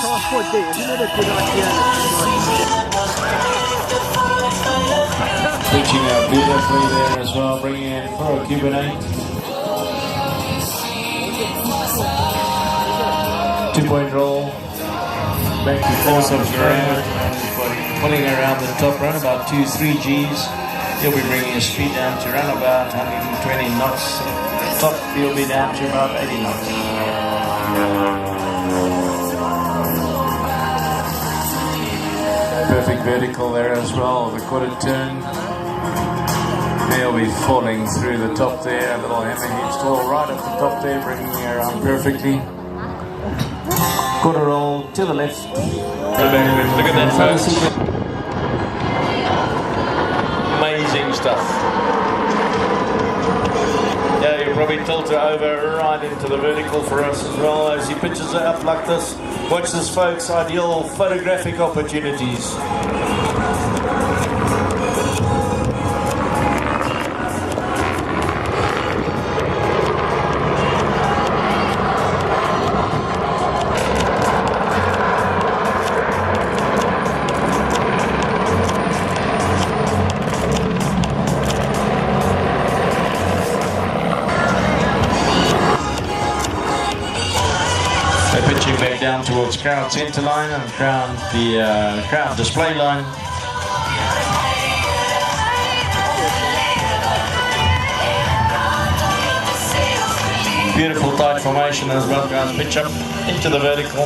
transport there. You know that you're not Pitching out beautifully there as well, bringing in for a Gripen 8. 2-point roll. Back to force of around, pulling around the top run about 2-3 Gs. He'll be bringing his speed down to around about 120 knots. Top he'll be down to about 80 knots. Perfect vertical there as well, the quarter turn. He'll be falling through the top there, a little hammerhead stall right at the top there, bringing me around perfectly. Quarter roll to the left. Look at that, folks. Amazing stuff. Yeah, you probably tilt it over right into the vertical for us as well as he pitches it up like this. Watch this, folks. Ideal photographic opportunities. Pitching back down towards crowd centre line and crowd display line. Beautiful tight formation as well, guys. Pitch up into the vertical.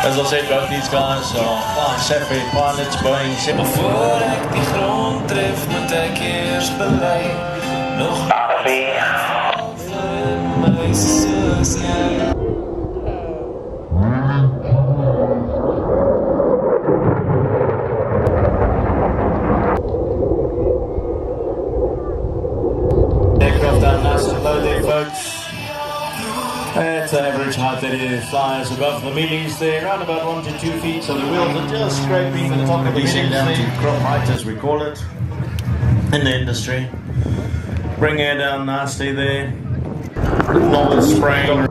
As I said, both these guys are flying Sapphire pilots, Boeing 7. Voor ik die grond tref, moet ik eerst beleid. Nog aircraft down nice and low there, folks. That's average height that it flies above the millies there, around about 1 to 2 feet, so the wheels are just scraping the top of the millies down to crop height as we call it in the industry. Bring air down nicely there. Normal spraying.